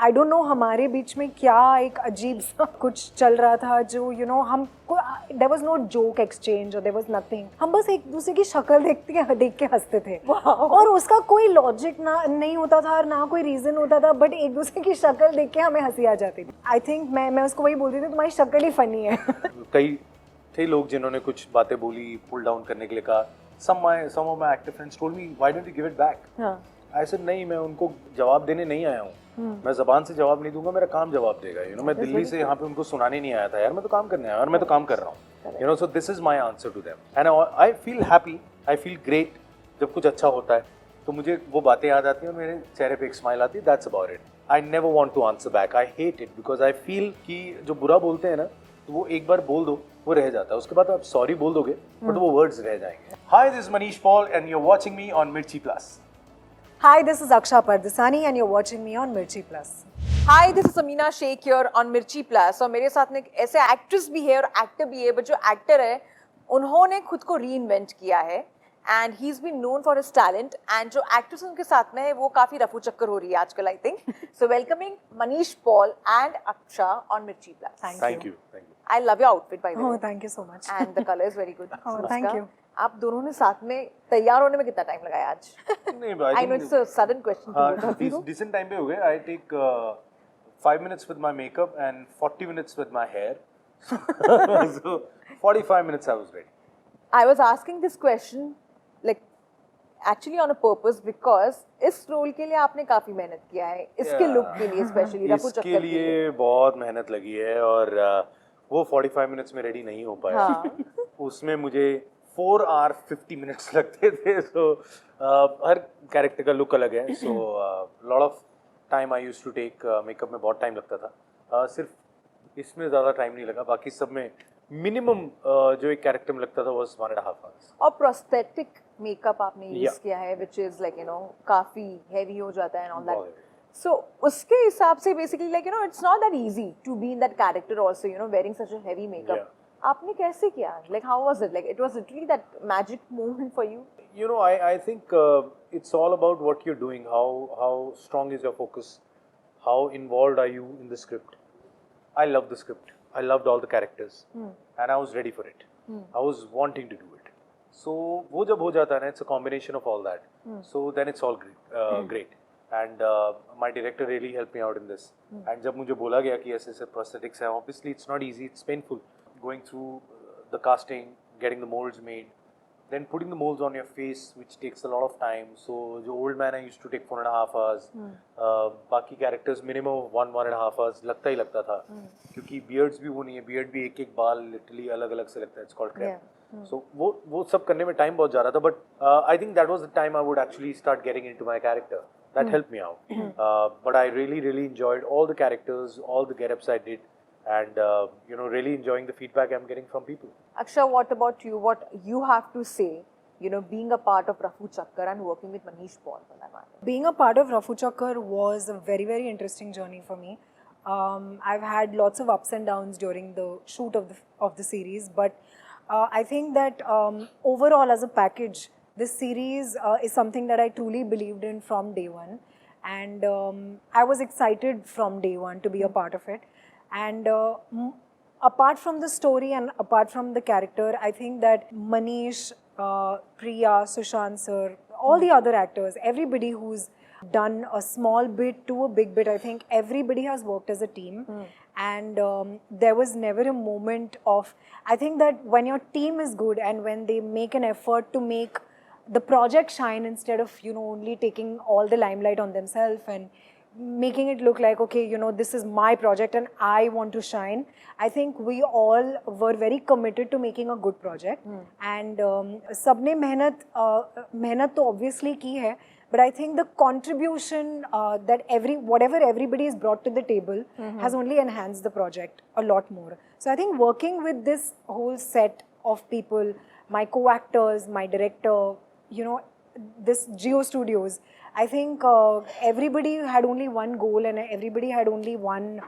I don't know हमारे बीच में क्या एक अजीब सा कुछ चल रहा था जो हमको there was no joke exchange और देयर वाज नथिंग. हम बस एक दूसरे की शक्ल देख के हंसते थे. और उसका कोई लॉजिक ना नहीं होता था, ना कोई रीजन होता था, बट एक दूसरे की शक्ल देख के हमें हंसी आ जाती थी. आई थिंक मैं उसको वही बोलती थी, तुम्हारी शक्ल ही फनी है. कई थे लोग जिन्होंने कुछ बातें बोली, पुल डाउन करने के लिए कहा. Some of my actor friends told me, why don't you give it back? I said नहीं, मैं उनको जवाब देने नहीं आया हूँ. मैं जबान से जवाब नहीं दूंगा, मेरा काम जवाब देगा. मैं दिल्ली से यहाँ पे उनको सुनाने नहीं आया था यार, मैं तो काम करने आया और मैं तो काम कर रहा हूँ. So this is my answer to them. And I feel happy, I feel great जब कुछ अच्छा होता है तो मुझे वो बातें याद आती हैं और मेरे चेहरे पे एक स्माइल आती है. That's about it. I never want to answer back. I hate it because I feel कि जो बुरा बोलते हैं ना, तो वो एक बार बोल दो, वो रह जाता है. उसके बाद आप सॉरी बोल दोगे, बट वो वर्ड्स रह जाएंगे. Hi, this is Maniesh Paul and you're watching me on Mirchi Plus. Hi, this is Aksha Pardasany and you're watching me on Mirchi Plus. Hi, this is Samina Shaikh here on Mirchi Plus. और मेरे साथ में एक ऐसे actress भी है और actor भी है, बट जो एक्टर है उन्होंने खुद को रीइन्वेंट किया है and he is been known for his talent. And जो एक्ट्रेस उनके साथ में है वो काफी रफूचक्कर हो रही है आजकल, I think. So welcoming Manish Paul and अक्षा on मिर्ची plus. Thank you. I love your outfit, by the way. Oh, thank you so much. And the color is very good. Oh, thank you. आप दोनों ने साथ में तैयार होने में कितना टाइम लगाया आज? नहीं, I know it's a sudden question to both of you. Decent time पे हो गए. I take 5 minutes with my makeup and 40 minutes with my hair. So 45 minutes I was ready. I was asking this question like actually on a purpose because इस role के लिए आपने काफी मेहनत किया है, इसके लुक के लिए स्पेशली रफूचक्कर के लिए. इसके लिए बहुत मेहनत लगी है और वो 45 मिनट्स में रेडी नहीं हो पाया. उसमें मुझे 4 hour 50 मिनट्स लगते थे. सो हर कैरेक्टर का लुक अलग है. So lot of time I used to take. Makeup में बहुत टाइम लगता था. सिर्फ इसमें ज़्यादा टाइम नहीं लगा. बाकी सब में मिनिमम जो एक कैरेक्टर में लगता था वो 1.5 hours. और प्रोस्थेटिक मेकअप आपने यूज किया है व्हिच इज लाइक काफी हेवी हो जाता है एंड ऑल दैट. So उसके हिसाब से basically like it's not that easy to be in that character also, wearing such a heavy makeup. Yeah. आपने कैसे किया? Like how was it? Like it was literally that magic moment for you? I think it's all about what you're doing. How strong is your focus? How involved are you in the script? I love the script. I loved all the characters, and I was ready for it. I was wanting to do it. So वो जब हो जाता है ना, it's a combination of all that. So then it's all great. And my director really helped me out in this. And जब मुझे बोला गया कि ऐसे prosthetics है, obviously it's not easy, it's painful going through the casting, getting the molds made, then putting the molds on your face, which takes a lot of time. So जो old man I used to take 4.5 hours. बाकी characters minimum 1.5 hours लगता ही लगता था. क्योंकि beards भी वो नहीं है, beard भी एक बाल literally अलग अलग से लगता है. It's called crep. So वो सब करने में time बहुत जा रहा था. But I think that was the time I would actually start getting into my character. That helped me out. But I really enjoyed all the characters, all the get-ups I did, and really enjoying the feedback I'm getting from people. Aksha, what about you? What you have to say, being a part of Rafuchakkar and working with Maniesh Paul for that matter? Being a part of Rafuchakkar was a very interesting journey for me. I've had lots of ups and downs during the shoot of the series, but I think that overall as a package, this series is something that I truly believed in from day one, and I was excited from day one to be a part of it. And apart from the story and apart from the character, I think that Manish, Priya, Sushant sir, all the other actors, everybody who's done a small bit to a big bit, I think everybody has worked as a team. And there was never a moment of, I think that when your team is good and when they make an effort to make the project shine instead of only taking all the limelight on themselves and making it look like, okay, this is my project and I want to shine. I think we all were very committed to making a good project. And सबने मेहनत तो obviously की है, but I think the contribution that whatever everybody has brought to the table has only enhanced the project a lot more. So I think working with this whole set of people, my co-actors, my director, this Geo Studios, I think everybody had only one goal and everybody had only one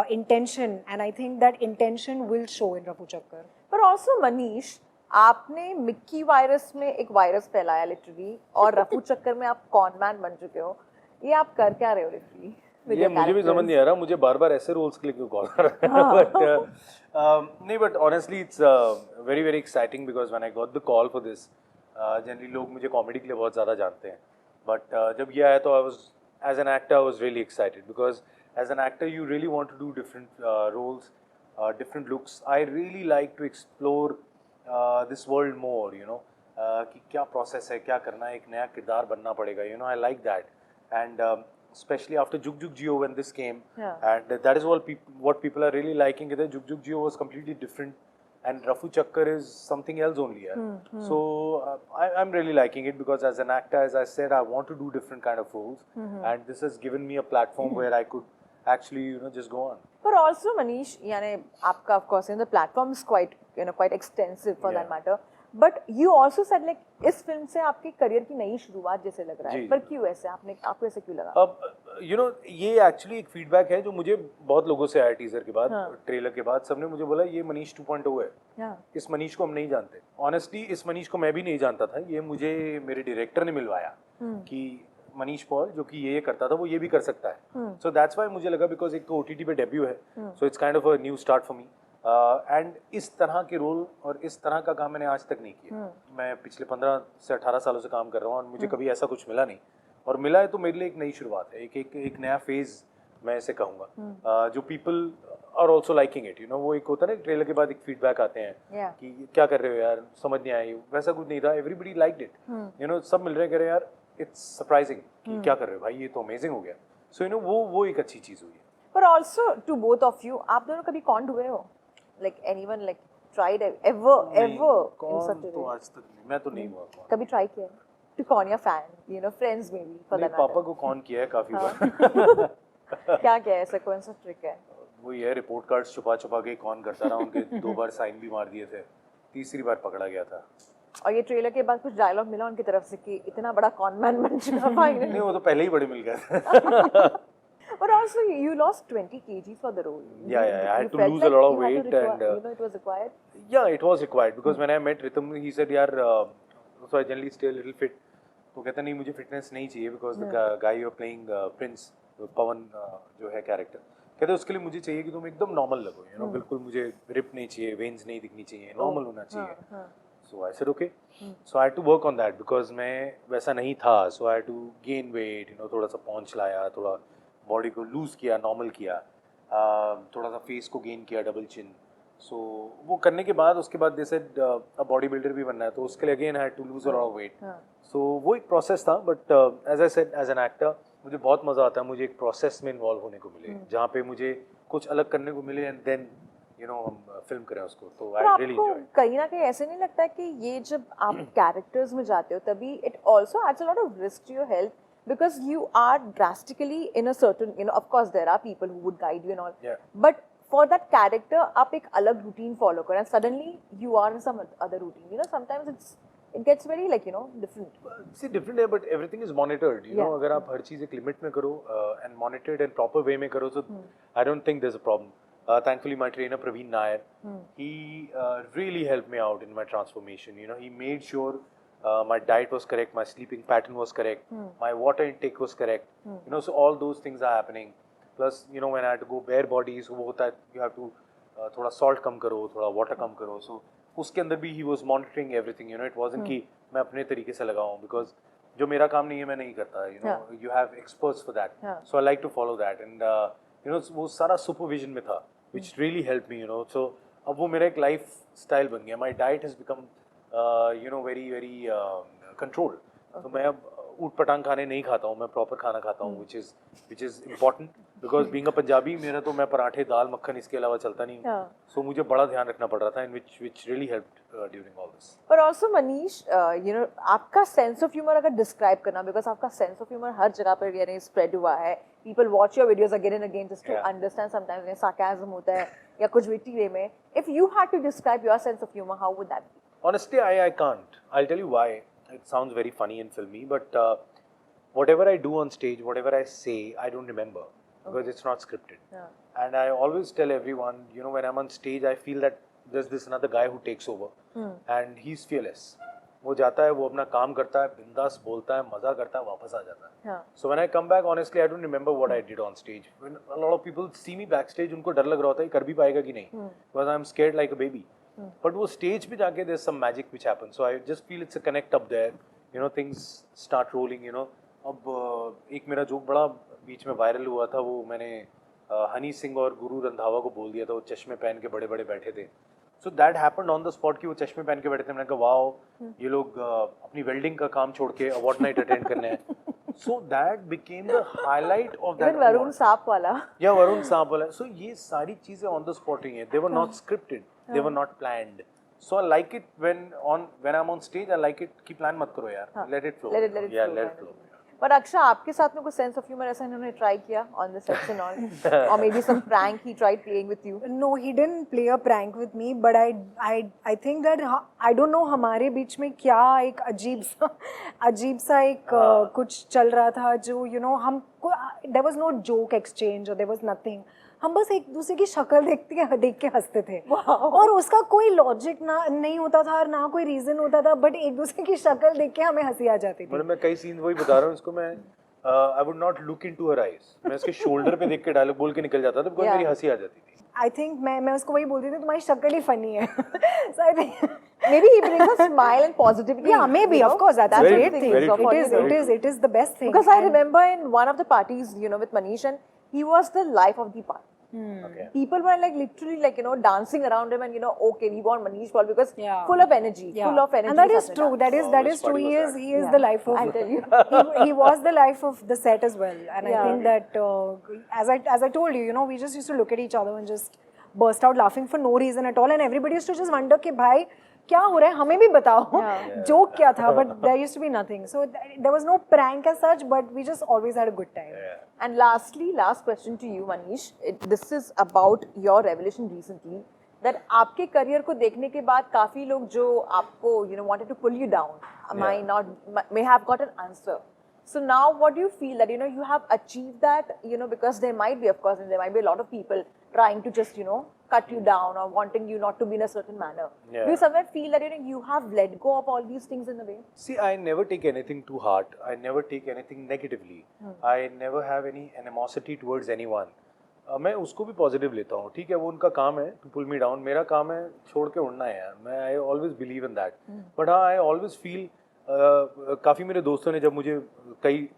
intention, and I think that intention will show in Rafuchakkar. But also Manish, आपने Mickey virus में एक virus फैलाया literally, और रफूचक्कर में आप cone man बन चुके हो. ये आप कर क्या रहे हो लिटरली? with ये your मुझे भी समझ characters? नहीं आ रहा, मुझे बार-बार ऐसे रोल्स के लिए क्यों कॉल कर रहा है, बट नहीं, but honestly it's very very exciting because when I got the call for this, generally लोग मुझे कॉमेडी के लिए बहुत ज़्यादा जानते हैं, बट जब ये आया तो I was as an actor I was really excited because as an actor you really want to do different roles, different looks. I really like to explore this world more, you know, कि क्या process है, क्या करना है, एक नया किरदार बनना पड़ेगा, you know, I like that. And especially after Jug Jug Jio when this came, and that is what people are really liking. That Jug Jug Jio was completely different, and Rafuchakkar is something else only. So I'm really liking it because as an actor, as I said, I want to do different kind of roles, and this has given me a platform where I could actually, you know, just go on. But also Manish, यानी आपका of course, you know, the platform is quite, you know, quite extensive for that matter. But you also said like इस film से आपके career की नई शुरुआत जैसे लग रहा है, पर क्यों ऐसे, आपको ऐसे क्यों लगा? अब you know, ये एक्चुअली एक फीडबैक है जो मुझे बहुत लोगों से आया टीजर के बाद, ट्रेलर के बाद, सबने मुझे बोला ये मनीष 2.0 है, इस मनीष को हम नहीं जानते. ऑनेस्टली इस मनीष को मैं भी नहीं जानता था, ये मुझे मेरे डायरेक्टर ने मिलवाया कि मनीष पॉल जो कि ये करता था वो ये भी कर सकता है. सो दैट्स व्हाई मुझे लगा बिकॉज एक तो ओटीटी पे डेब्यू है, so it's kind of a new start for me. And इस तरह के रोल और इस तरह का काम मैंने आज तक नहीं किया. मैं पिछले 15 से 18 सालों से काम कर रहा हूँ और मुझे कभी ऐसा कुछ मिला नहीं, और मिला है तो मेरे लिए एक नई शुरुआत है, एक नया फेज मैं इसे कहूँगा, जो people are also liking it. You know, वो एक होता है ना ट्रेलर के बाद एक फीडबैक आते हैं कि क्या कर रहे हो यार, समझ नहीं आई, वैसा कुछ नहीं था. Everybody liked it, you no, सब मिल रहे हैं, कह रहे हैं यार इट्स सरप्राइजिंग कि क्या कर रहे हो भाई, ये तो अमेजिंग हो गया. सो यू नो, वो एक अच्छी चीज हुई है. पर also to both of you, आप दोनों कभी कॉन्ड हुए हो? Like anyone like tried ever in such a तो आज तक नहीं, मैं तो नहीं हुआ कौन. कभी ट्राई किया है to con your fan, you know, friends में भी फॉर दैट पापा को कौन किया है काफी बार. क्या क्या ऐसा कौन सा ट्रिक है? वो ये रिपोर्ट कार्ड्स छुपा छुपा के कौन करता रहा, उनके 2 बार साइन भी मार दिए थे, तीसरी बार पकड़ा गया था. और ये ट्रेलर के बाद कुछ डायलॉग मिला उनकी तरफ से कि इतना बड़ा कॉनमैन बन चुका फाइनली? नहीं, वो तो पहले ही बड़े मिल गए थे. But also you lost 20 kg for the role. Yeah, I had You to felt lose like a lot of you had weight, to and you know, it was required. yeah, it was required because when I met Rhythm, he said, "यार, so I generally stay a little fit." तो कहता नहीं मुझे fitness नहीं चाहिए because the guy you're playing, Prince, पवन जो है character, कहते उसके लिए मुझे चाहिए कि तुम एकदम नॉर्मल लगो, यू नो, बिल्कुल मुझे रिप नहीं चाहिए, वेन्स नहीं दिखनी चाहिए, नॉर्मल होना चाहिए. So I said okay. So I had to work on that because मैं वैसा नहीं था. So I had to gain weight, you know, थोड़ा सा पॉन्च लाया, थोड़ा बॉडी को लूज किया, नॉर्मल किया, थोड़ा सा फेस को गेन किया, डबल चिन. सो वो करने के बाद उसके बाद दे सेड अब बॉडी बिल्डर भी बनना है, तो उसके लिए again I had to lose a lot of weight. So वो एक प्रोसेस था, but as I said, as an actor मुझे बहुत मज़ा आता है, मुझे एक प्रोसेस में इन्वॉल्व होने को मिले, जहाँ पे मुझे कुछ अलग करने को मिले, एंड देन यू नो हम फिल्म करें उसको. तो आई रियली एंजॉय. कहीं ना कहीं ऐसे नहीं लगता कि ये जब आप कैरेक्टर्स में जाते हो तभी it also adds a lot of risk to your health because you are drastically in a certain, you know, of course there are people who would guide you and all, but for that character आप एक अलग routine follow करो and suddenly you are in some other routine, you know, sometimes it gets very like, you know, different. See, different है, but everything is monitored, you know. अगर आप हर चीज़ एक limit में करो and monitored and proper way में करो, so I don't think there's a problem. Thankfully my trainer Praveen Nair, he really helped me out in my transformation, you know. He made sure my diet was correct, my sleeping pattern was correct, my water intake was correct, you know, so all those things are happening. Plus, you know, when I had to go bare body, so वो होता है, you have to थोड़ा salt कम करो, थोड़ा water कम करो, so उसके अंदर भी he was monitoring everything, you know. It wasn't कि मैं अपने तरीके से लगाऊं, because जो मेरा काम नहीं है मैं नहीं करता, you know. You have experts for that, so I like to follow that, and you know, वो सारा supervision में था, which really helped me, you know. So अब वो मेरा एक life style बन गया. My diet has become you know, very very controlled. तो मैं अब ऊट पटांग खाने नहीं खाता हूँ, मैं प्रॉपर खाना खाता हूँ, which is important because being a Punjabi, मेरा तो मैं पराठे, दाल, मक्खन, इसके अलावा चलता नहीं हूँ. So मुझे बड़ा ध्यान रखना पड़ रहा था, and which really helped during all this. But also Manish, you know, आपका sense of humor अगर describe करना, because आपका sense of humor हर जगह पर यानी spread हुआ है. People watch your videos again and again just to understand sometimes ये sarcasm होता है या कुछ witty way में. If you had to describe your sense of humor, how would that be? Honestly, I can't. I'll tell you why. It sounds very funny and filmy, but whatever I do on stage, whatever I say, I don't remember because it's not scripted. And I always tell everyone, you know, when I'm on stage, I feel that there's this another guy who takes over, and he's fearless. वो जाता है, वो अपना काम करता है, बिंदास बोलता है, मजा करता है, वापस आ जाता है. हाँ. So when I come back, honestly, I don't remember what I did on stage. When a lot of people see me backstage, उनको डर लग रहा होता है, कर भी पाएगा कि नहीं, because I'm scared like a baby. But वो stage पे जाके there's some magic which happens. So I just feel it's a connect up there. You know, things start rolling. You know, अब एक मेरा जोक बड़ा बीच में वायरल हुआ था, वो मैंने हनी सिंह और गुरु रंधावा को बोल दिया था, वो चश्मे पहन के बड़े बड़े बैठे थे. So that happened on the spot कि वो चश्मे पहन के बैठे थे. मैंने कहा वाओ, ये लोग अपनी वेल्डिंग का काम छोड़ के अवार्ड नाइट अटेंड करने हैं. So that became the highlight of that. Even Varun Saap वाला. Yeah, Varun Saap वाला. So ये सारी चीजें on the spot ही हैं. They were not scripted. They were not planned. So I like it when I'm on stage. I like it कि plan मत करो यार. Let it flow. Let it Yeah, flow. let it flow. But Aksha, आपके साथ में कुछ sense of humor ऐसा इन्होंने try किया on the sets and all, or maybe some prank he tried playing with you? No, he didn't play a prank with me, but I think that I don't know हमारे बीच में क्या एक अजीब सा एक कुछ चल रहा था जो you know हमको there was no joke exchange or there was nothing. हम बस एक दूसरे की शक्ल देख के हंसते थे और उसका कोई लॉजिक ना नहीं होता था और ना कोई रीजन होता था, बट एक दूसरे की शक्ल देख के हमें हंसी आ जाती थी. मतलब मैं कई सीन वही बता रहा हूँ इसको, मैं I would not look into her eyes. मैं उसके शोल्डर पे देख के डायलॉग बोल के निकल जाता था बिकॉज़ मेरी हंसी आ जाती थी. I think मैं उसको वही बोलती थी, तुम्हारी शक्ल ही फनी है. So I think maybe he brings a smile and positivity. Yeah, maybe, of course, that's a great thing. It is the best thing. Because I remember in one of the parties, you know, with Maniesh, and he was the life of the party. Okay. People were like literally like, you know, dancing around him and, you know, okay, we want Manish Paul because Yeah. full of energy, Yeah. full of energy. And that is true. That is which true. party He was is that? he is Yeah. the life of. I'll tell you. he was the life of the set as well. And I Yeah. think that as I told you, you know, we just used to look at each other and just burst out laughing for no reason at all, and everybody used to just wonder कि भाई क्या हो रहा है, हमें भी बताओ, joke क्या था, but there used to be nothing. So there was no prank as such, but we just always had a good time. Yeah. And lastly, last question to you, Manish. This is about your revelation recently. That आपके career को देखने के बाद काफी लोग जो आपको you know wanted to pull you down may have got an answer. So now what do you feel that you know you have achieved that, you know, because there might be, of course, and there might be a lot of people trying to just, you know, cut you down or wanting you not to be in a certain manner. Yeah. Do you somewhere feel that you know you have let go of all these things in a way? See, I never take anything to heart. I never take anything negatively. I never have any animosity towards anyone. मैं उसको भी positive लेता हूँ. ठीक है, वो उनका काम है टू पुल मी डाउन, मेरा काम है छोड़ के उड़ना है यार. मैं I always believe in that. But हाँ, आई ऑलवेज फील काफ़ी मेरे दोस्तों ने जब मुझे कई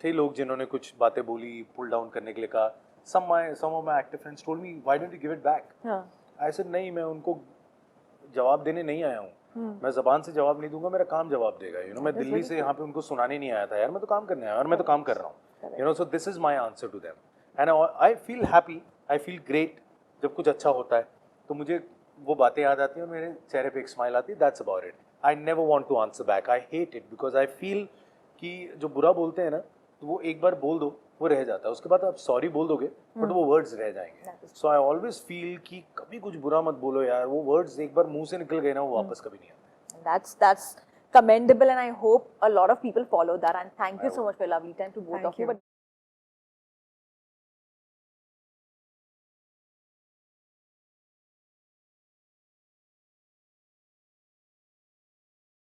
थे लोग जिन्होंने कुछ बातें बोली पुल डाउन करने के लिए कहा. some of my active friends told me, why don't you give it back? I said नहीं, मैं उनको जवाब देने नहीं आया हूँ. मैं ज़बान से जवाब नहीं दूंगा, मेरा काम जवाब देगा. You know, मैं दिल्ली से यहाँ पे उनको सुनाने नहीं आया था यार, मैं तो काम करने आया और मैं तो काम कर रहा हूँ. You know, so this is my answer to them. And I feel happy, I feel great. जब कुछ अच्छा होता है तो मुझे वो बातें याद आती हैं और मेरे चेहरे पे एक स्माइल आती है. That's about it. I never want to answer back. I hate it because I feel कि जो बुरा बोलते हैं ना, तो वो एक बार बोल दो, वो रह जाता है. उसके बाद आप सॉरी बोल दोगे बट वो वर्ड्स रह जाएंगे. सो आई ऑलवेज फील कि कभी कुछ बुरा मत बोलो यार. वो वर्ड्स एक बार मुंह से निकल गए ना, वो वापस कभी नहीं आते. That's commendable, and I hope a lot of people follow that. And thank you so much for your lovely time to both of you.